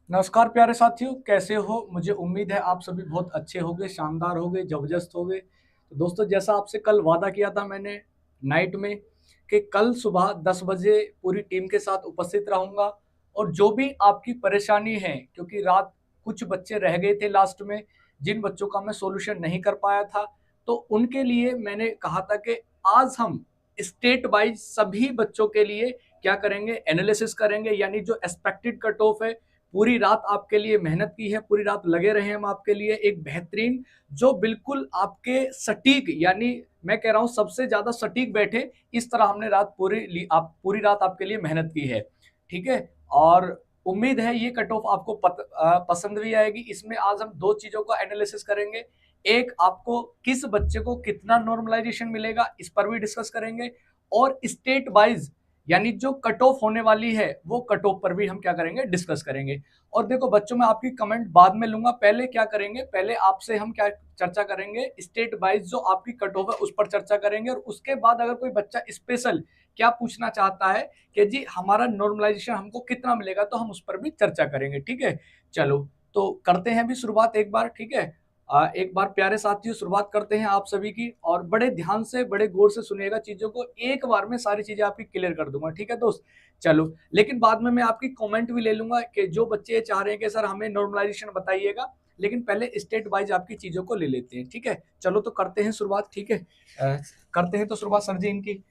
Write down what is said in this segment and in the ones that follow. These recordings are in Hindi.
नमस्कार प्यारे साथियों, कैसे हो? मुझे उम्मीद है आप सभी बहुत अच्छे होंगे, शानदार होंगे, जबरदस्त होंगे। तो दोस्तों, जैसा आपसे कल वादा किया था मैंने नाइट में कि कल सुबह 10 बजे पूरी टीम के साथ उपस्थित रहूँगा और जो भी आपकी परेशानी है, क्योंकि रात कुछ बच्चे रह गए थे लास्ट में, जिन बच्चों का मैं सॉल्यूशन नहीं कर पाया था, तो उनके लिए मैंने कहा था कि आज हम स्टेट वाइज़ सभी बच्चों के लिए क्या करेंगे, एनालिसिस करेंगे। यानी जो एक्सपेक्टेड कट ऑफ है, पूरी रात आपके लिए मेहनत की है, पूरी रात लगे रहे हम आपके लिए एक बेहतरीन जो बिल्कुल आपके सटीक, यानी मैं कह रहा हूँ सबसे ज़्यादा सटीक बैठे, इस तरह हमने रात पूरी रात आपके लिए मेहनत की है, ठीक है? और उम्मीद है ये कट ऑफ आपको पसंद भी आएगी। इसमें आज हम 2 चीज़ों का एनालिसिस करेंगे। एक, आपको किस बच्चे को कितना नॉर्मलाइज़ेशन मिलेगा, इस पर भी डिस्कस करेंगे और स्टेट वाइज़ यानी जो कट ऑफ होने वाली है, वो कट ऑफ पर भी हम क्या करेंगे, डिस्कस करेंगे। और देखो बच्चों, मैं आपकी कमेंट बाद में लूँगा, पहले क्या करेंगे, पहले आपसे हम क्या चर्चा करेंगे, स्टेट वाइज़ जो आपकी कट ऑफ है, उस पर चर्चा करेंगे और उसके बाद अगर कोई बच्चा स्पेशल क्या पूछना चाहता है कि जी हमारा नॉर्मलाइज़ेशन हमको कितना मिलेगा, तो हम उस पर भी चर्चा करेंगे, ठीक है? चलो, तो करते हैं अभी शुरुआत एक बार, ठीक है? एक बार प्यारे साथियों शुरुआत करते हैं आप सभी की और बड़े ध्यान से, बड़े गौर से सुनिएगा चीज़ों को, एक बार में सारी चीज़ें आपकी क्लियर कर दूँगा, ठीक है दोस्त? चलो, लेकिन बाद में मैं आपकी कमेंट भी ले लूँगा कि जो बच्चे ये चाह रहे हैं कि सर हमें नॉर्मलाइज़ेशन बताइएगा, लेकिन पहले स्टेट वाइज़ आपकी चीज़ों को ले लेते हैं, ठीक है? चलो तो करते हैं शुरुआत, ठीक है? करते हैं तो शुरुआत सर जी इनकी।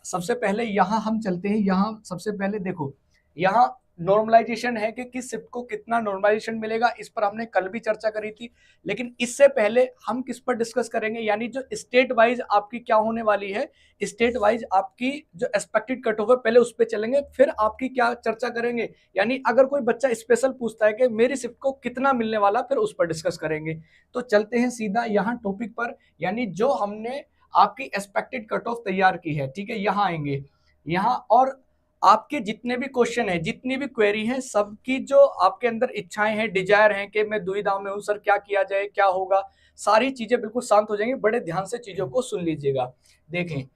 सबसे पहले यहाँ हम चलते हैं, यहाँ सबसे पहले देखो, यहाँ नॉर्मलाइज़ेशन है कि किस शिफ्ट को कितना नॉर्मलाइज़ेशन मिलेगा, इस पर हमने कल भी चर्चा करी थी। लेकिन इससे पहले हम किस पर डिस्कस करेंगे, यानी जो स्टेट वाइज़ आपकी क्या होने वाली है, स्टेट वाइज़ आपकी जो एक्सपेक्टेड कट ऑफ है, पहले उस पे चलेंगे, फिर आपकी क्या चर्चा करेंगे। यानी अगर कोई बच्चा स्पेशल पूछता है कि मेरी शिफ्ट को कितना मिलने वाला, फिर उस पर डिस्कस करेंगे। तो चलते हैं सीधा यहाँ टॉपिक पर, यानी जो हमने आपकी एक्सपेक्टेड कट ऑफ तैयार की है, ठीक है? यहाँ आएंगे, यहाँ और आपके जितने भी क्वेश्चन है, जितनी भी क्वेरी है, सबकी जो आपके अंदर इच्छाएं हैं, डिजायर हैं कि मैं दुविधा में हूँ सर, क्या किया जाए, क्या होगा, सारी चीजें बिल्कुल शांत हो जाएंगी। बड़े ध्यान से चीजों को सुन लीजिएगा। देखें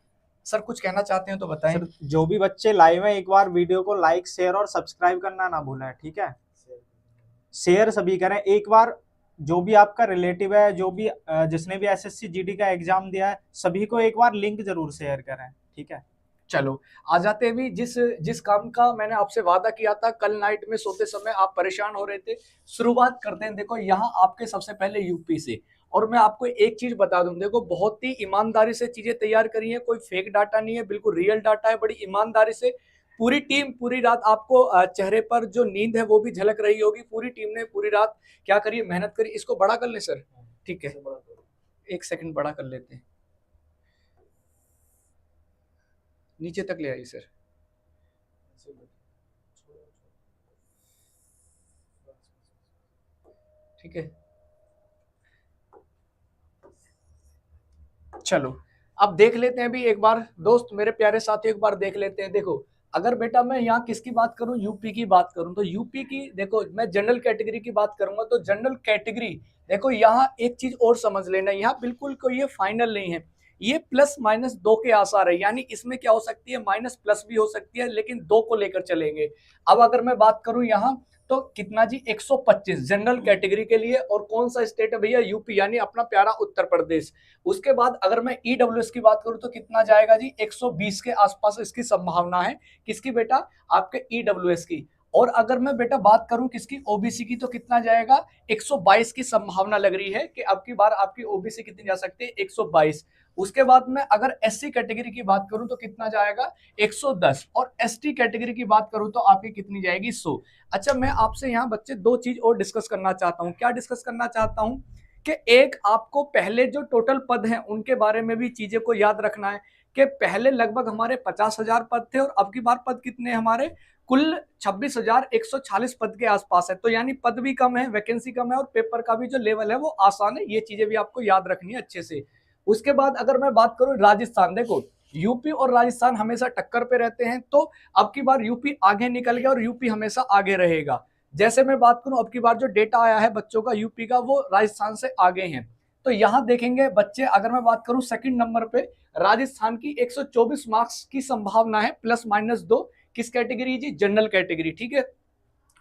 सर, कुछ कहना चाहते हैं तो बताएं। सर, जो भी बच्चे लाइव हैं एक बार वीडियो को लाइक शेयर और सब्सक्राइब करना ना भूलें, ठीक है? शेयर सभी करें एक बार। जो भी आपका रिलेटिव है, जो भी जिसने भी एसएससी जीडी का एग्जाम दिया है, सभी को एक बार लिंक जरूर शेयर करें, ठीक है? चलो, आ जाते हैं भी जिस जिस काम का मैंने आपसे वादा किया था कल नाइट में सोते समय, आप परेशान हो रहे थे। शुरुआत करते हैं। देखो यहाँ आपके सबसे पहले यूपी से, और मैं आपको एक चीज बता दूं, देखो बहुत ही ईमानदारी से चीजें तैयार करी है, कोई फेक डाटा नहीं है, बिल्कुल रियल डाटा है। बड़ी ईमानदारी से पूरी टीम, पूरी रात आपको चेहरे पर जो नींद है वो भी झलक रही होगी। पूरी टीम ने पूरी रात क्या करी, मेहनत करी। इसको बड़ा कर ले सर, ठीक है? एक सेकंड बड़ा कर लेते हैं, नीचे तक ले आइए सर। ठीक है, चलो अब देख लेते हैं भी एक बार दोस्त, मेरे प्यारे साथी, एक बार देख लेते हैं। देखो, अगर बेटा मैं यहाँ किसकी बात करूँ, यूपी की बात करूँ, तो यूपी की देखो, मैं जनरल कैटेगरी की बात करूंगा तो जनरल कैटेगरी, देखो यहाँ एक चीज और समझ लेना, यहाँ बिल्कुल कोई ये फाइनल नहीं है, ये प्लस माइनस दो के आसार है। यानी इसमें क्या हो सकती है, माइनस प्लस भी हो सकती है, लेकिन दो को लेकर चलेंगे। अब अगर मैं बात करूं यहाँ, तो कितना जी, 125 जनरल कैटेगरी के लिए। और कौन सा स्टेट है भैया, यूपी, यानी अपना प्यारा उत्तर प्रदेश। उसके बाद अगर मैं ईडब्ल्यूएस की बात करूं तो कितना जाएगा जी, 120 के आसपास इसकी संभावना है। किसकी बेटा, आपके ईडब्ल्यूएस की। और अगर मैं बेटा बात करूं किसकी, ओबीसी की, तो कितना जाएगा, 122 की संभावना लग रही है कि अब की बार आपकी ओबीसी कितनी जा सकती है, 122। उसके बाद में अगर एससी कैटेगरी की बात करूं तो कितना जाएगा, 110। और एसटी कैटेगरी की बात करूं तो आपकी कितनी जाएगी, 100। अच्छा, मैं आपसे यहाँ बच्चे दो चीज और डिस्कस करना चाहता हूँ। क्या डिस्कस करना चाहता हूँ कि एक, आपको पहले जो टोटल पद हैं उनके बारे में भी चीजें को याद रखना है कि पहले लगभग हमारे 50,000 पद थे और अब की बार पद कितने हमारे, कुल 26,146 पद के आसपास है। तो यानी पद भी कम है, वैकेंसी कम है और पेपर का भी जो लेवल है वो आसान है। ये चीजें भी आपको याद रखनी है अच्छे से। उसके बाद अगर मैं बात करूं राजस्थान, देखो यूपी और राजस्थान हमेशा टक्कर पे रहते हैं, तो अब की बार यूपी आगे निकल गया और यूपी हमेशा आगे रहेगा। जैसे मैं बात करूं, अब की बार जो डेटा आया है बच्चों का यूपी का, वो राजस्थान से आगे हैं। तो यहां देखेंगे बच्चे, अगर मैं बात करूं सेकंड नंबर पे राजस्थान की 124 मार्क्स की संभावना है, प्लस माइनस दो। किस कैटेगरी जी, जनरल कैटेगरी, ठीक है?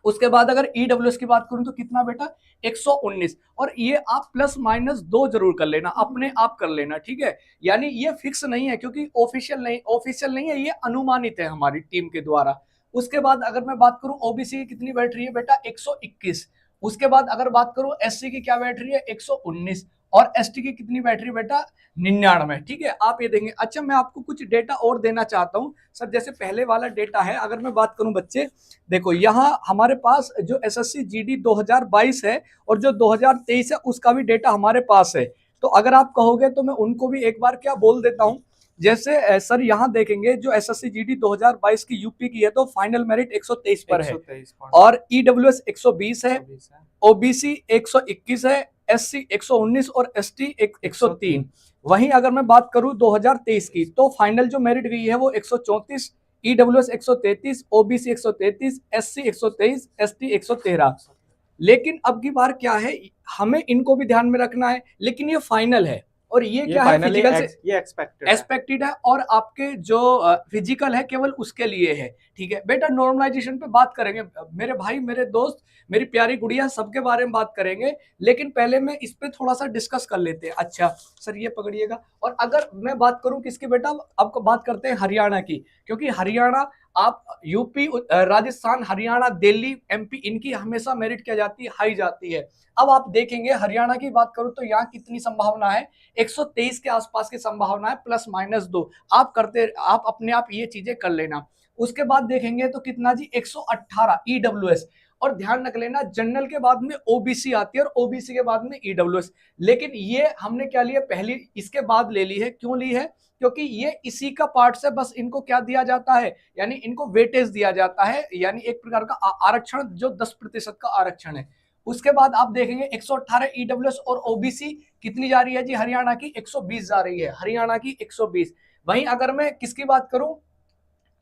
उसके बाद अगर ईडब्ल्यूएस की बात करूं तो कितना बेटा 119। और ये आप प्लस माइनस 2 जरूर कर लेना, अपने आप कर लेना, ठीक है। यानी ये फिक्स नहीं है क्योंकि ऑफिशियल नहीं है, ये अनुमानित है हमारी टीम के द्वारा। उसके बाद अगर मैं बात करूं ओबीसी की कितनी बैठ रही है बेटा 121। उसके बाद अगर बात करूं एससी की क्या बैठ रही है 119। और एसटी की कितनी बैठ रही है बेटा 99, ठीक है। आप ये देंगे। अच्छा मैं आपको कुछ डेटा और देना चाहता हूं सर, जैसे पहले वाला डेटा है अगर मैं बात करूं बच्चे, देखो यहाँ हमारे पास जो एसएससी जीडी 2022 है और जो 2023 है उसका भी डेटा हमारे पास है। तो अगर आप कहोगे तो मैं उनको भी एक बार क्या बोल देता हूं। जैसे सर यहाँ देखेंगे जो एसएससी जीडी 2022 की यूपी की है तो फाइनल मेरिट 123 पर है, और ईडब्ल्यूएस 120 है, ओबीसी 121 है, एससी 119 और एसटी 103। वहीं अगर मैं बात करूं 2023 की तो फाइनल जो मेरिट गई है वो 134, ईडब्ल्यूएस 133, ओबीसी 133, एससी 123, एसटी 113। लेकिन अब की बार क्या है, हमें इनको भी ध्यान में रखना है, लेकिन ये फाइनल है और ये क्या है फिजिकल से ये एक्सपेक्टेड है और आपके जो फिजिकल है केवल उसके लिए है, ठीक है बेटा। नॉर्मलाइजेशन पे बात करेंगे मेरे भाई, मेरे दोस्त, मेरी प्यारी गुड़िया, सबके बारे में बात करेंगे, लेकिन पहले मैं इस पे थोड़ा सा डिस्कस कर लेते हैं। अच्छा सर ये पकड़िएगा। और अगर मैं बात करूं किसकी बेटा, आपको बात करते हैं हरियाणा की, क्योंकि हरियाणा आप यूपी राजस्थान हरियाणा दिल्ली एमपी इनकी हमेशा मेरिट क्या जाती है हाई जाती है। अब आप देखेंगे हरियाणा की बात करूं तो यहाँ कितनी संभावना है 123 के आसपास की संभावना है, प्लस माइनस 2 आप अपने आप ये चीजें कर लेना। उसके बाद देखेंगे तो कितना जी 118 ईडब्ल्यूएस। और ध्यान रख लेना जनरल के बाद में ओबीसी आती है और ओबीसी के बाद में ईडब्ल्यूएस। लेकिन ये हमने क्या लिया पहली इसके बाद ले ली है, क्यों ली है, क्योंकि ये इसी का पार्ट से बस इनको क्या दिया जाता है, यानी इनको वेटेज दिया जाता है, यानी एक प्रकार का आरक्षण जो 10% का आरक्षण है। उसके बाद आप देखेंगे 118 ईडब्ल्यूएस और ओबीसी कितनी जा रही है जी हरियाणा की 120 जा रही है, हरियाणा की 120। वहीं अगर मैं किसकी बात करूं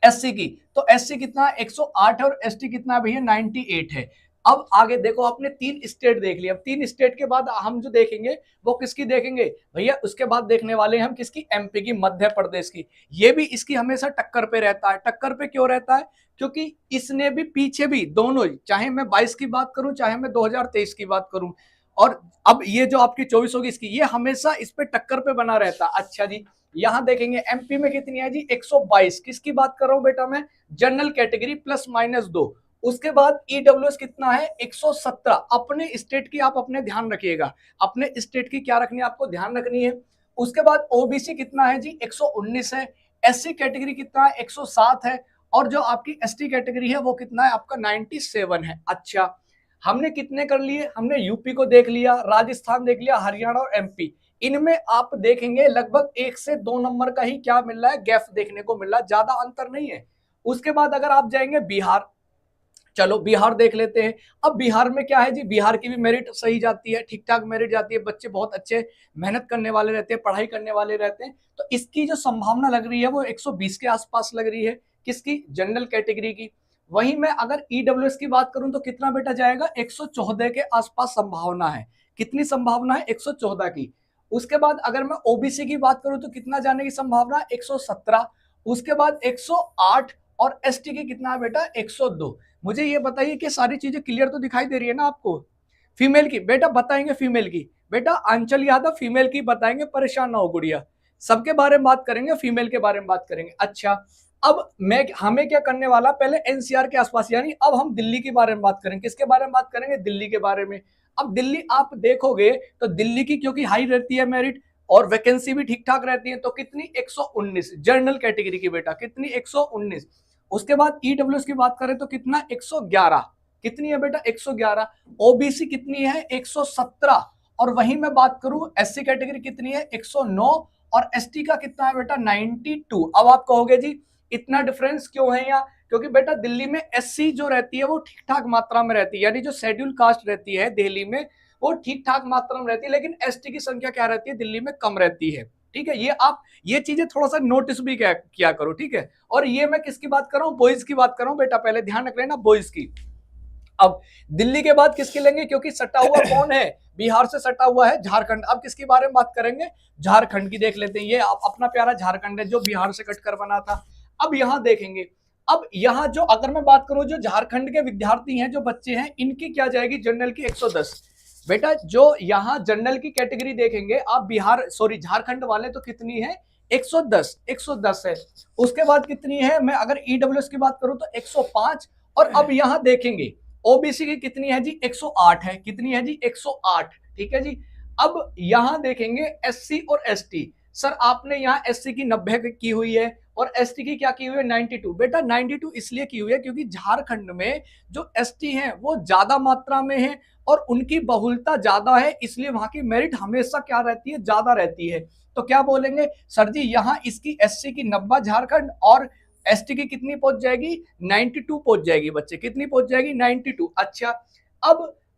एससी की, तो एससी कितना 108 और एसटी कितना भैया 98 है। अब आगे देखो आपने 3 स्टेट देख लिया, अब 3 स्टेट के बाद हम जो देखेंगे वो किसकी देखेंगे भैया, उसके बाद देखने वाले हम किसकी, एमपी की, मध्य प्रदेश की। ये भी इसकी हमेशा टक्कर पे रहता है। टक्कर पे क्यों रहता है, क्योंकि इसने भी पीछे भी दोनों, चाहे मैं 22 की बात करूं चाहे मैं 2023 की बात करूं, और अब ये जो आपकी 24 होगी इसकी, ये हमेशा इस पे टक्कर पे बना रहता है। अच्छा जी यहां देखेंगे एमपी में कितनी है जी 122, किसकी बात कर रहा हूं बेटा मैं, जनरल कैटेगरी प्लस माइनस 2। उसके बाद ईडब्ल्यूएस कितना है 117। अपने स्टेट की आप अपने ध्यान रखिएगा, अपने स्टेट की क्या रखनी है आपको ध्यान रखनी है। उसके बाद ओबीसी कितना है जी 119 है, एससी कैटेगरी कितना है 107 है, और जो आपकी एसटी कैटेगरी है वो कितना है आपका 97 है। अच्छा हमने कितने कर लिए, हमने यूपी को देख लिया, राजस्थान देख लिया, हरियाणा और एमपी। इनमें आप देखेंगे लगभग 1 से 2 नंबर का ही क्या मिल रहा है, गैप देखने को मिल रहा है, ज्यादा अंतर नहीं है। उसके बाद अगर आप जाएंगे बिहार, चलो बिहार देख लेते हैं। अब बिहार में क्या है जी, बिहार की भी मेरिट सही जाती है, ठीक ठाक मेरिट जाती है, बच्चे बहुत अच्छे मेहनत करने वाले रहते हैं, पढ़ाई करने वाले रहते हैं, तो इसकी जो संभावना लग रही है वो 120 के आसपास लग रही है, किसकी, जनरल कैटेगरी की। वहीं मैं अगर ईडब्ल्यूएस की बात करूं तो कितना बेटा जाएगा 114 के आसपास संभावना है। कितनी संभावना है 114 की। उसके बाद अगर मैं ओबीसी की बात करूं तो कितना जाने की संभावना 117। उसके बाद 108 और एसटी की कितना है बेटा 102। मुझे ये बताइए कि सारी चीजें क्लियर तो दिखाई दे रही है ना आपको। फीमेल की बेटा बताएंगे, फीमेल की बेटा अंचल यादव फीमेल की बताएंगे, परेशान ना हो गुड़िया, सबके बारे में बात करेंगे, फीमेल के बारे में बात करेंगे। अच्छा अब मैं हमें क्या करने वाला, पहले एनसीआर के आसपास, यानी अब हम दिल्ली के बारे में बात करेंगे, किसके बारे में बात करेंगे, दिल्ली के बारे में। अब दिल्ली आप देखोगे तो दिल्ली की क्योंकि हाई रहती है मेरिट और वैकेंसी भी ठीक ठाक रहती है, तो कितनी 119 जनरल कैटेगरी की बेटा, कितनी 119। उसके बाद ईडब्ल्यूएस की बात करें तो कितना 111, कितनी है बेटा 111। ओबीसी कितनी है 117, और वहीं मैं बात करूं एससी कैटेगरी कितनी है 109, और एसटी का कितना है बेटा 92। अब आप कहोगे जी इतना डिफरेंस क्यों है यहाँ, क्योंकि बेटा दिल्ली में एससी जो रहती है वो ठीक ठाक मात्रा में रहती है, यानी जो शेड्यूल कास्ट रहती है दिल्ली में वो ठीक ठाक मात्रा में रहती है, लेकिन एसटी की संख्या क्या रहती है दिल्ली में कम रहती है, ठीक है। ये आप ये चीजें थोड़ा सा नोटिस भी किया करो, ठीक है। और ये मैं किसकी बात कर रहा हूँ, बॉयज की बात कर रहा हूँ बेटा, पहले ध्यान रख लेना बॉयज की। अब दिल्ली के बाद किसके लेंगे, क्योंकि सटा हुआ कौन है, बिहार से सटा हुआ है झारखंड। अब किसके बारे में बात करेंगे, झारखंड की देख लेते हैं। ये अपना प्यारा झारखंड है जो बिहार से कटकर बना था। अब यहां देखेंगे, अब यहाँ जो अगर मैं बात करूं, जो झारखंड के विद्यार्थी हैं, जो बच्चे हैं, इनकी क्या जाएगी जनरल की 110। बेटा जो यहाँ जनरल की कैटेगरी देखेंगे आप, झारखंड वाले, तो कितनी है 110, 110 है। उसके बाद कितनी है, मैं अगर ईडब्ल्यूएस की बात करूं तो 105। और अब यहाँ देखेंगे ओबीसी की कितनी है जी, 108 है। कितनी है जी, 108। ठीक है जी। अब यहां देखेंगे एससी और एसटी। सर आपने यहाँ एससी की 90 की हुई है और एसटी की क्या की हुई है, 92। बेटा 92 इसलिए की हुई है क्योंकि झारखंड में जो एसटी हैं वो ज्यादा मात्रा में है और उनकी बहुलता ज्यादा है, इसलिए वहां की मेरिट हमेशा क्या रहती है, ज्यादा रहती है। तो क्या बोलेंगे सर जी, यहाँ इसकी एससी की 90 झारखंड और एसटी की कितनी पहुंच जाएगी, 92 पहुंच जाएगी बच्चे। कितनी पहुंच जाएगी, 92। अच्छा,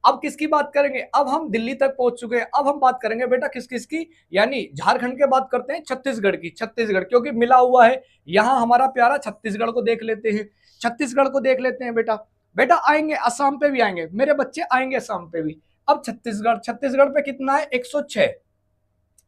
अब किसकी बात करेंगे, अब हम दिल्ली तक पहुंच चुके हैं। अब हम बात करेंगे बेटा किस किस की, यानी झारखंड के बात करते हैं छत्तीसगढ़ की। छत्तीसगढ़ क्योंकि मिला हुआ है, यहां हमारा प्यारा छत्तीसगढ़ को देख लेते हैं। छत्तीसगढ़ को देख लेते हैं बेटा। बेटा आएंगे असम पे भी, आएंगे मेरे बच्चे, आएंगे असम पे भी। अब छत्तीसगढ़ पे कितना है, 106।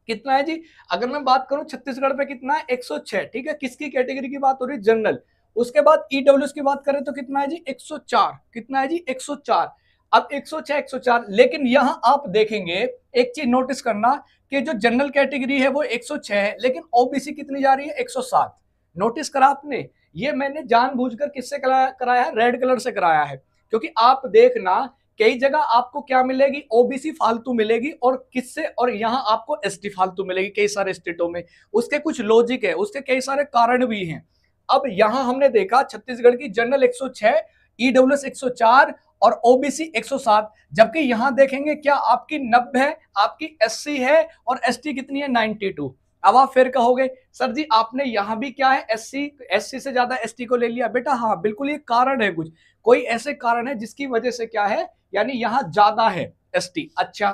कितना है जी, अगर मैं बात करूं छत्तीसगढ़ पे कितना है, 106। ठीक है, किसकी कैटेगरी की बात हो रही है, जनरल। उसके बाद ईडब्ल्यूएस की बात करें तो कितना है जी, 104। कितना है जी, 104। अब 106, 104, लेकिन यहां आप देखेंगे एक चीज नोटिस करना कि जो जनरल कैटेगरी है वो 106 है, लेकिन ओबीसी कितनी जा रही है, 107। नोटिस करा आपने, ये मैंने जानबूझकर किससे कराया है, रेड कलर से कराया है, क्योंकि आप देखना कई जगह आपको क्या मिलेगी, ओबीसी फालतू मिलेगी, और किससे, और यहाँ आपको एसटी फालतू मिलेगी कई सारे स्टेटों में। उसके कुछ लॉजिक है, उसके कई सारे कारण भी हैं। अब यहाँ हमने देखा छत्तीसगढ़ की जनरल 106, ईडब्ल्यूएस 104 और ओबीसी 107, जबकि यहां देखेंगे क्या आपकी 90 है, आपकी एससी है, और एसटी कितनी है, 92। अब आप फिर कहोगे सर जी आपने यहां भी क्या है, एससी से ज्यादा एसटी को ले लिया। बेटा हाँ बिल्कुल, ये कारण है, कुछ कोई ऐसे कारण है जिसकी वजह से क्या है, यानी यहां ज्यादा है एसटी। अच्छा,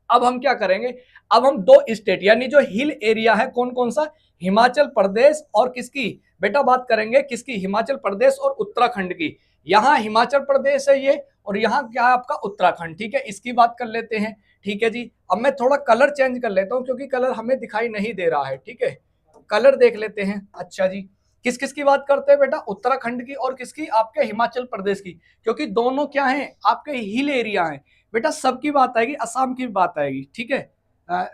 अब हम क्या करेंगे, अब हम दो स्टेट यानी जो हिल एरिया है, कौन कौन सा, हिमाचल प्रदेश और किसकी, बेटा बात करेंगे किसकी, हिमाचल प्रदेश और उत्तराखंड की। यहां हिमाचल प्रदेश है ये, और यहां क्या है आपका उत्तराखंड। ठीक है, इसकी बात कर लेते हैं। ठीक है जी, अब मैं थोड़ा कलर चेंज कर लेता हूं क्योंकि कलर हमें दिखाई नहीं दे रहा है। ठीक है, कलर देख लेते हैं। अच्छा जी, किस किस की बात करते हैं बेटा, उत्तराखंड की और किसकी, आपके हिमाचल प्रदेश की, क्योंकि दोनों क्या हैं, आपके हिल एरिया हैं। बेटा सबकी बात आएगी, असम की बात आएगी। ठीक है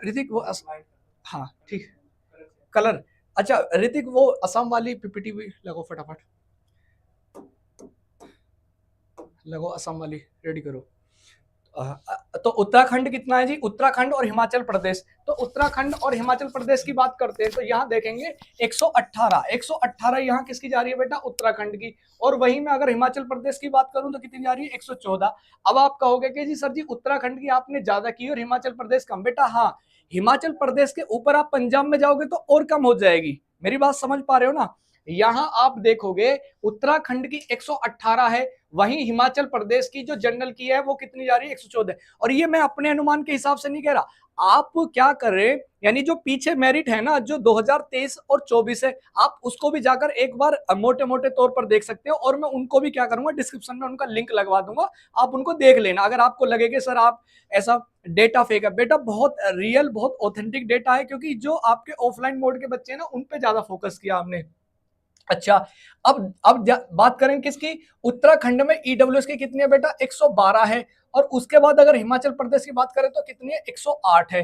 ऋतिक, वो हाँ ठीक, कलर। अच्छा ऋतिक, वो असम वाली पीपीटी भी लगो, फटाफट लगो, असम वाली रेडी करो। तो उत्तराखंड कितना है जी, उत्तराखंड और हिमाचल प्रदेश। तो उत्तराखंड और हिमाचल प्रदेश की बात करते हैं तो यहाँ देखेंगे 118, 118 यहाँ किसकी जा रही है बेटा, उत्तराखंड की। और वहीं में अगर हिमाचल प्रदेश की बात करूं तो कितनी जा रही है, 114। अब आप कहोगे कि जी सर जी उत्तराखंड की आपने ज्यादा की और हिमाचल प्रदेश कम। बेटा हाँ, हिमाचल प्रदेश के ऊपर आप पंजाब में जाओगे तो और कम हो जाएगी। मेरी बात समझ पा रहे हो ना। यहां आप देखोगे उत्तराखंड की 118 है, वहीं हिमाचल प्रदेश की जो जनरल की है वो कितनी जा रही है, 114। और ये मैं अपने अनुमान के हिसाब से नहीं कह रहा, आप क्या कर रहे हैं, यानी जो पीछे मेरिट है ना, जो 2023 और 24 है, आप उसको भी जाकर एक बार मोटे मोटे तौर पर देख सकते हो। और मैं उनको भी क्या करूंगा, डिस्क्रिप्शन में उनका लिंक लगवा दूंगा, आप उनको देख लेना। अगर आपको लगे कि सर आप ऐसा डेटा फेक है, बेटा बहुत रियल, बहुत ऑथेंटिक डेटा है, क्योंकि जो आपके ऑफलाइन मोड के बच्चे हैं ना, उन पे ज्यादा फोकस किया हमने। अच्छा, अब बात करें किसकी, उत्तराखंड में ईडब्ल्यूएस की कितनी है बेटा, 112 है। और उसके बाद अगर हिमाचल प्रदेश की बात करें तो कितनी है, 108 है।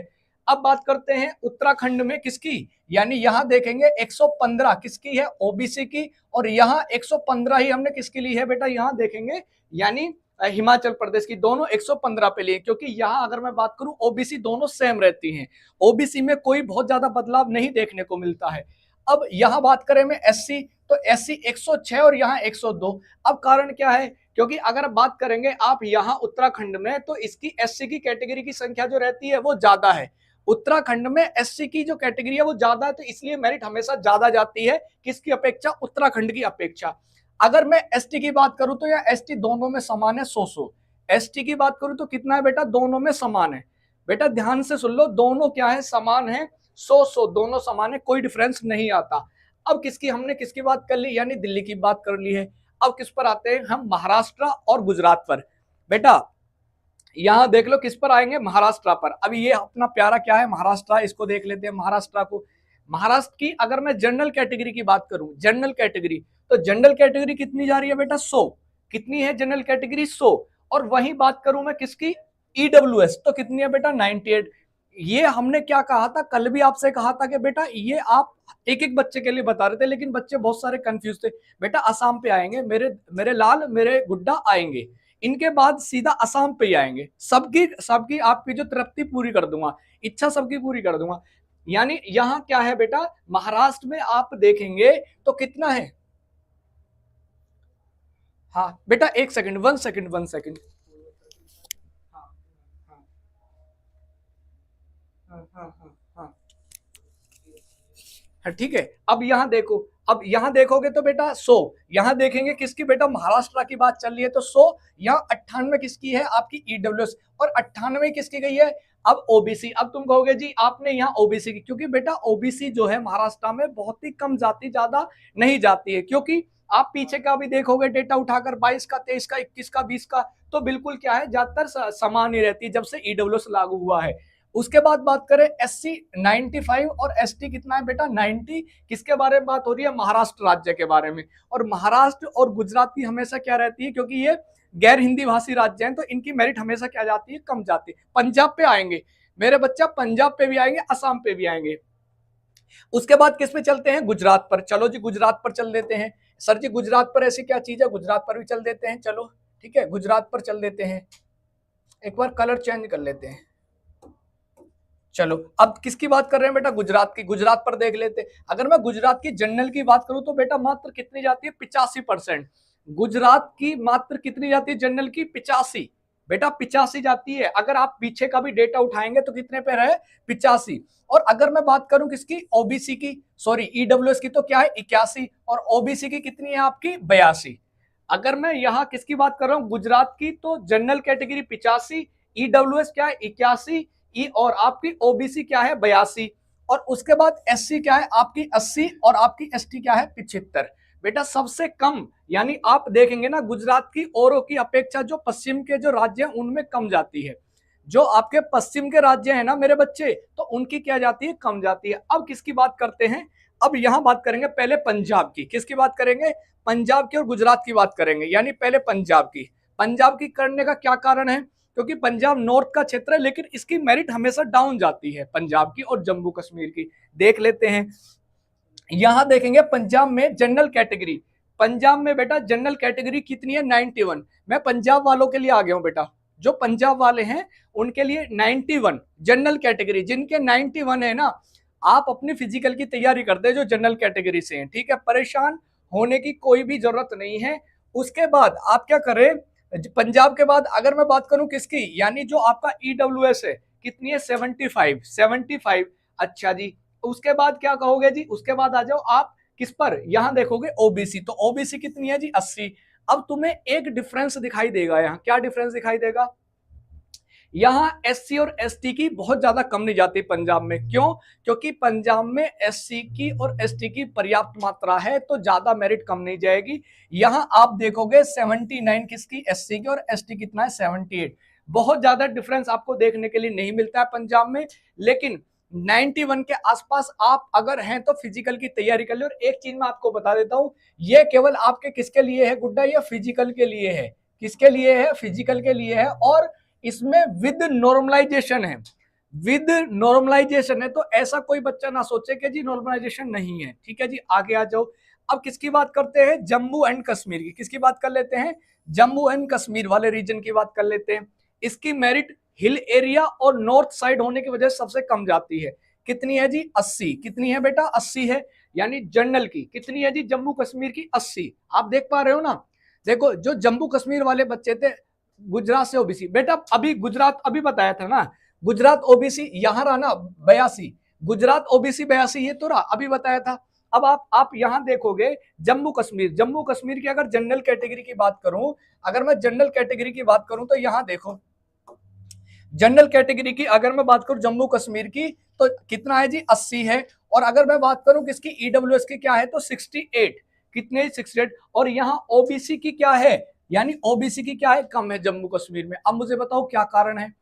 अब बात करते हैं उत्तराखंड में किसकी, यानी यहां देखेंगे 115 किसकी है, ओबीसी की। और यहां 115 ही हमने किसकी ली है बेटा, यहां देखेंगे यानी हिमाचल प्रदेश की, दोनों 115 पे लिए, क्योंकि यहां अगर मैं बात करूं ओबीसी दोनों सेम रहती हैं, ओबीसी में कोई बहुत ज्यादा बदलाव नहीं देखने को मिलता है। अब यहां बात करें मैं एससी, तो एससी 106 और यहां 102। अब कारण क्या है, क्योंकि अगर बात करेंगे आप यहां उत्तराखंड में, तो इसकी एससी की कैटेगरी की संख्या जो रहती है वो ज्यादा है। उत्तराखंड में एससी की जो कैटेगरी है वो ज्यादा है, तो इसलिए मेरिट हमेशा ज्यादा जाती है किसकी अपेक्षा, उत्तराखंड की अपेक्षा। अगर मैं एसटी की बात करूं तो यह एसटी दोनों में समान है, 100। एसटी की बात करूं तो कितना है बेटा, दोनों में समान है। बेटा ध्यान से सुन लो, दोनों क्या है, समान है, 100 दोनों समान है, कोई डिफरेंस नहीं आता। अब किसकी, हमने किसकी बात कर ली, यानी दिल्ली की बात कर ली है। अब किस पर आते हैं हम, महाराष्ट्र और गुजरात पर। बेटा यहां देख लो किस पर आएंगे, महाराष्ट्र पर। अब ये अपना प्यारा क्या है, महाराष्ट्र, इसको देख लेते हैं महाराष्ट्र को। महाराष्ट्र की अगर मैं जनरल कैटेगरी की बात करूं, जनरल कैटेगरी, तो जनरल कैटेगरी कितनी जा रही है बेटा 100, कितनी है जनरल कैटेगरी 100। और वही बात करूं मैं किसकी, ईडब्ल्यूएस, तो कितनी है बेटा 98। ये हमने क्या कहा था, कल भी आपसे कहा था कि बेटा ये आप एक एक बच्चे के लिए बता रहे थे, लेकिन बच्चे बहुत सारे कंफ्यूज थे। बेटा असम पे आएंगे, मेरे मेरे लाल मेरे गुड्डा आएंगे, इनके बाद सीधा असम पे ही आएंगे, सबकी सबकी आपकी जो तृप्ति पूरी कर दूंगा, इच्छा सबकी पूरी कर दूंगा। यानी यहां क्या है बेटा, महाराष्ट्र में आप देखेंगे तो कितना है, हाँ बेटा एक सेकंड, 1 सेकंड 1 सेकंड, हाँ हाँ हाँ हाँ हाँ ठीक है। अब यहाँ देखो, अब यहाँ देखोगे तो बेटा 100, यहाँ देखेंगे किसकी बेटा, महाराष्ट्र की बात चल रही है तो 100, यहाँ 98 किसकी है आपकी ईडब्ल्यूएस, और 98 किसकी गई है अब ओबीसी। अब तुम कहोगे जी आपने यहाँ ओबीसी की, क्योंकि बेटा ओबीसी जो है महाराष्ट्र में बहुत ही कम जाती, ज्यादा नहीं जाती है, क्योंकि आप पीछे का भी देखोगे डेटा उठाकर 22 का, 23 का, 21 का, 20 का, तो बिल्कुल क्या है ज्यादातर समान ही रहती है जब से ईडब्ल्यूएस लागू हुआ है। उसके बाद बात करें एससी 95 और एसटी कितना है बेटा 90। किसके बारे में बात हो रही है, महाराष्ट्र राज्य के बारे में। और महाराष्ट्र और गुजरात की हमेशा क्या रहती है, क्योंकि ये गैर हिंदी भाषी राज्य हैं, तो इनकी मेरिट हमेशा क्या जाती है, कम जाती है। पंजाब पे आएंगे मेरे बच्चा, पंजाब पे भी आएंगे, असम पे भी आएंगे। उसके बाद किस पे चलते हैं, गुजरात पर। चलो जी गुजरात पर चल देते हैं। सर जी गुजरात पर ऐसी क्या चीज है, गुजरात पर भी चल देते हैं, चलो ठीक है गुजरात पर चल देते हैं। एक बार कलर चेंज कर लेते हैं। चलो अब किसकी बात कर रहे हैं बेटा, गुजरात की। गुजरात पर देख लेते, अगर मैं गुजरात की जनरल की बात करूं तो बेटा मात्र कितनी जाती है 85%। गुजरात की मात्र कितनी जाती है जनरल की 85, बेटा 85 जाती है। अगर आप पीछे का भी डेटा उठाएंगे तो कितने पे रहे 85। और अगर मैं बात करूं किसकी, ओबीसी की, सॉरी ईडब्ल्यूएस की, तो क्या है 81, और ओबीसी की कितनी है आपकी 82। अगर मैं यहाँ किसकी बात कर रहा हूँ गुजरात की, तो जनरल कैटेगरी 85, ईडब्ल्यूएस क्या है 81, ई और आपकी ओबीसी क्या है 82, और उसके बाद एससी क्या है आपकी 80, और आपकी एसटी क्या है 75। बेटा सबसे कम, यानी आप देखेंगे ना गुजरात की औरों की अपेक्षा जो पश्चिम के जो राज्य हैं उनमें कम जाती है। जो आपके पश्चिम के राज्य हैं ना मेरे बच्चे, तो उनकी क्या जाती है, कम जाती है। अब किसकी बात करते हैं, अब यहां बात करेंगे पहले पंजाब की। किसकी बात करेंगे, पंजाब की और गुजरात की बात करेंगे। यानी पहले पंजाब की। पंजाब की करने का क्या कारण है, क्योंकि पंजाब नॉर्थ का क्षेत्र है, लेकिन इसकी मेरिट हमेशा डाउन जाती है पंजाब की और जम्मू कश्मीर की। देख लेते हैं, यहां देखेंगे पंजाब में जनरल कैटेगरी। पंजाब में बेटा जनरल कैटेगरी कितनी है 91। मैं पंजाब वालों के लिए आ गया हूं बेटा, जो पंजाब वाले हैं उनके लिए 91 जनरल कैटेगरी। जिनके 91 है ना, आप अपनी फिजिकल की तैयारी कर दे जो जनरल कैटेगरी से हैं, ठीक है, परेशान होने की कोई भी जरूरत नहीं है। उसके बाद आप क्या करें, पंजाब के बाद अगर मैं बात करूं किसकी, यानी जो आपका ईडब्ल्यूएस है कितनी है 75। अच्छा जी, उसके बाद क्या कहोगे जी, उसके बाद आ जाओ आप किस पर, यहां देखोगे ओबीसी, तो ओबीसी कितनी है जी 80। अब तुम्हें एक डिफरेंस दिखाई देगा, यहाँ क्या डिफरेंस दिखाई देगा, यहाँ एससी और एसटी की बहुत ज्यादा कम नहीं जाती पंजाब में। क्यों, क्योंकि पंजाब में एससी की और एसटी की पर्याप्त मात्रा है, तो ज्यादा मेरिट कम नहीं जाएगी। यहाँ आप देखोगे 79 किसकी, एससी की, और एसटी कितना है 78। बहुत ज्यादा डिफरेंस आपको देखने के लिए नहीं मिलता है पंजाब में, लेकिन 91 के आसपास आप अगर हैं तो फिजिकल की तैयारी कर ले। और एक चीज मैं आपको बता देता हूं, ये केवल आपके किसके लिए है गुड्डा, ये फिजिकल के लिए है। किसके लिए है, फिजिकल के लिए है, और इसमें विद नॉर्मलाइजेशन है, विद नॉर्मलाइजेशन है। तो ऐसा कोई बच्चा ना सोचे कि जी नॉर्मलाइजेशन नहीं है, ठीक है जी। आगे आ जाओ, अब किसकी बात करते हैं, जम्मू एंड कश्मीर की। किसकी बात कर लेते हैं, जम्मू एंड कश्मीर वाले रीजन की बात कर लेते हैं। इसकी मेरिट हिल एरिया और नॉर्थ साइड होने की वजह से सबसे कम जाती है। कितनी है जी 80। कितनी है बेटा 80 है। यानी जनरल की कितनी है जी, जम्मू कश्मीर की 80। आप देख पा रहे हो ना, देखो जो जम्मू कश्मीर वाले बच्चे थे गुजरात से ओबीसी, बेटा अभी गुजरात अभी बताया था ना, गुजरात ओबीसी यहां रहा ना 82, गुजरात ओबीसी 82 ये तो रहा अभी बताया था। अब आप यहां देखोगे जम्मू कश्मीर, जम्मू कश्मीर की अगर जनरल कैटेगरी की बात करूं, अगर मैं जनरल कैटेगरी की बात करूं तो यहां देखो जनरल कैटेगरी की अगर मैं बात करूं जम्मू कश्मीर की तो कितना है जी 80 है। और अगर मैं बात करूं किसकी ईडब्ल्यूएस की क्या है तो 68। कितने 68। और यहाँ ओबीसी की क्या है, यानी ओबीसी की क्या है कम है जम्मू कश्मीर में। अब मुझे बताओ क्या कारण है,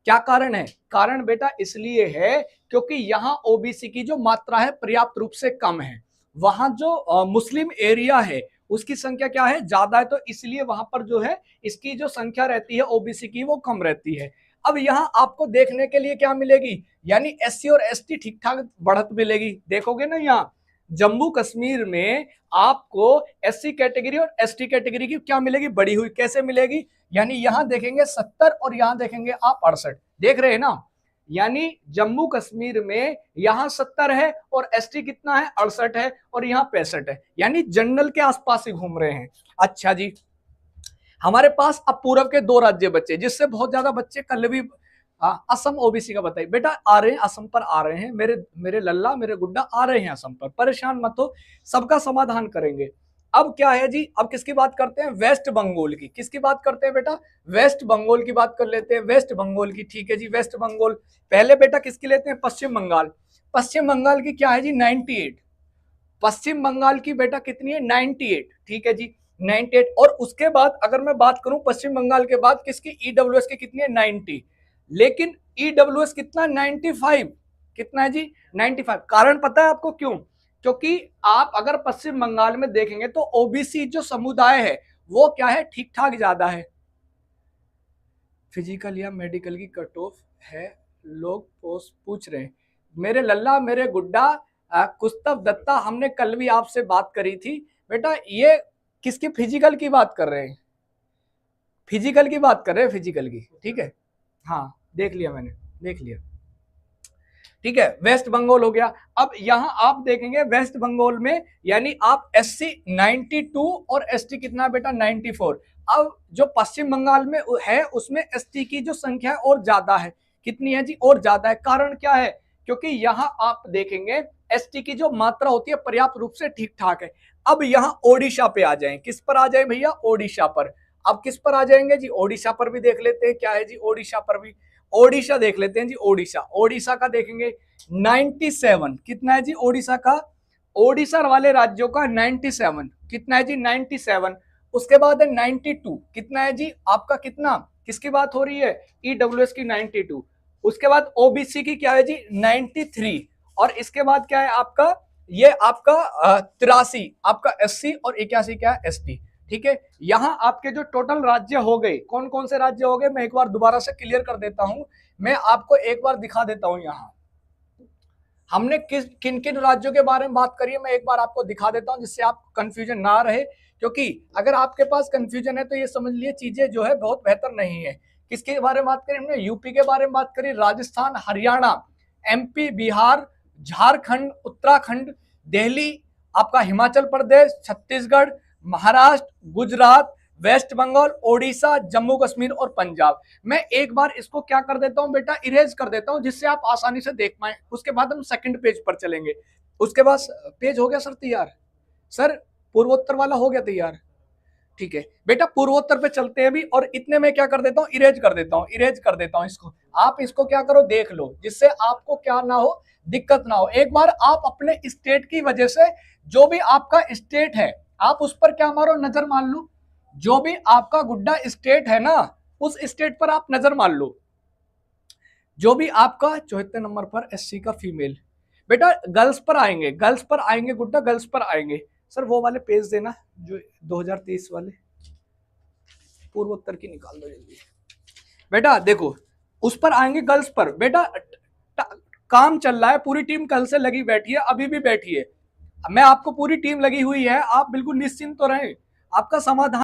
क्या कारण है? कारण बेटा इसलिए है क्योंकि यहाँ ओबीसी की जो मात्रा है पर्याप्त रूप से कम है, वहां जो मुस्लिम एरिया है उसकी संख्या क्या है, ज्यादा है, तो इसलिए वहां पर जो है इसकी जो संख्या रहती है ओबीसी की वो कम रहती है। अब यहाँ आपको देखने के लिए क्या मिलेगी, यानी एससी और एसटी ठीक ठाक बढ़त मिलेगी। देखोगे ना यहाँ जम्मू कश्मीर में आपको एससी कैटेगरी और एसटी कैटेगरी की क्या मिलेगी, बढ़ी हुई। कैसे मिलेगी, यानी यहां देखेंगे 70 और यहां देखेंगे आप 68, देख रहे हैं ना, यानी जम्मू कश्मीर में यहां 70 है और एसटी कितना है, 68 है, और यहां 65 है, यानी जनरल के आसपास ही घूम रहे हैं। अच्छा जी, हमारे पास अब पूर्व के 2 राज्य बचे जिससे बहुत ज्यादा बच्चे कल भी असम ओबीसी का बताइए। बेटा आ रहे हैं, असम पर आ रहे हैं, मेरे लल्ला मेरे गुड्डा आ रहे हैं असम पर, परेशान मत हो, सबका समाधान करेंगे। अब क्या है जी, अब किसकी बात करते हैं, वेस्ट बंगाल की। किसकी बात करते हैं बेटा, वेस्ट बंगाल की बात कर लेते हैं, वेस्ट बंगाल की। ठीक है जी, वेस्ट बंगाल पहले बेटा किसकी लेते हैं, पश्चिम बंगाल। पश्चिम बंगाल की क्या है जी, 98। पश्चिम बंगाल की बेटा कितनी है, 98। ठीक है जी, 98। और उसके बाद अगर मैं बात करूं पश्चिम बंगाल के बाद किसकी, ईडब्ल्यूएस की कितनी है, 90। लेकिन ईडब्ल्यूएस कितना, 95। कितना है जी, 95। कारण पता है आपको क्यों, क्योंकि आप अगर पश्चिम बंगाल में देखेंगे तो ओबीसी जो समुदाय है वो क्या है, ठीक ठाक ज्यादा है। फिजिकल या मेडिकल की कट ऑफ है, लोग पोस्ट पूछ रहे हैं। मेरे लल्ला मेरे गुड्डा कुस्तव दत्ता, हमने कल भी आपसे बात करी थी बेटा, ये किसकी, फिजिकल की बात कर रहे हैं, फिजिकल की बात कर रहे हैं, फिजिकल की। ठीक है, हाँ देख लिया मैंने, देख लिया। ठीक है, वेस्ट बंगाल हो गया। अब यहां आप देखेंगे वेस्ट बंगाल में यानी आप एससी 92 और एसटी कितना बेटा, 94। अब जो पश्चिम बंगाल में है उसमें एसटी की जो संख्या है और ज्यादा है। कितनी है जी, और ज्यादा है। कारण क्या है, क्योंकि यहां आप देखेंगे एसटी की जो मात्रा होती है पर्याप्त रूप से ठीक ठाक है। अब यहां ओडिशा पे आ जाएं, किस पर आ जाए भैया, ओडिशा पर। अब किस पर आ जाएंगे जी, ओडिशा पर भी देख लेते हैं क्या है जी, ओडिशा पर भी, ओडिशा देख लेते हैं जी। ओडिशा, ओडिशा का देखेंगे 97। कितना है जी ओडिशा का, ओडिशा वाले राज्यों का 97। कितना है जी, 97। उसके बाद है 92। कितना है जी आपका, कितना, किसकी बात हो रही है, ईडब्ल्यूएस की 92। उसके बाद ओबीसी की क्या है जी, 93। और इसके बाद क्या है आपका, ये आपका 83 आपका एससी और 81 क्या है, एसटी। ठीक है, यहां आपके जो टोटल राज्य हो गए, कौन कौन से राज्य हो गए, मैं एक बार दोबारा से क्लियर कर देता हूं, मैं आपको एक बार दिखा देता हूं। यहां हमने किन किन राज्यों के बारे में बात करी है, मैं एक बार आपको दिखा देता हूं जिससे आप कंफ्यूजन ना रहे, क्योंकि अगर आपके पास कंफ्यूजन है तो ये समझ लिए चीजें जो है बहुत बेहतर नहीं है। किसके बारे में बात करी हमने, यूपी के बारे में बात करी, राजस्थान, हरियाणा, एमपी, बिहार, झारखंड, उत्तराखंड, दिल्ली, आपका हिमाचल प्रदेश, छत्तीसगढ़, महाराष्ट्र, गुजरात, वेस्ट बंगाल, ओडिशा, जम्मू कश्मीर और पंजाब। मैं एक बार इसको क्या कर देता हूं बेटा, इरेज कर देता हूं जिससे आप आसानी से देख पाए। उसके बाद हम सेकंड पेज पर चलेंगे। उसके बाद पेज हो गया सर तैयार, सर पूर्वोत्तर वाला हो गया तैयार। ठीक है बेटा, पूर्वोत्तर पे चलते हैं अभी, और इतने में क्या कर देता हूं, इरेज कर देता हूं, इरेज कर देता हूं इसको। आप इसको क्या करो, देख लो, जिससे आपको क्या ना हो, दिक्कत ना हो। एक बार आप अपने स्टेट की वजह से, जो भी आपका स्टेट है आप उस पर क्या मारो, नजर मान लो। जो भी आपका गुड्डा स्टेट है ना, उस स्टेट पर आप नजर मान लो। जो भी आपका 74 नंबर पर एससी का फीमेल, बेटा गर्ल्स पर आएंगे, गर्ल्स पर आएंगे गुड्डा, गर्ल्स पर आएंगे। सर वो वाले पेज देना जो 2023 वाले, पूर्वोत्तर की निकाल दो जल्दी। बेटा देखो उस पर आएंगे, गर्ल्स पर। बेटा काम चल रहा है, पूरी टीम कल से लगी बैठी है, अभी भी बैठी है। मैं आपको पूरी टीम लगी हुई है, आप बिल्कुल निश्चिंत तो रहें, आपका समाधान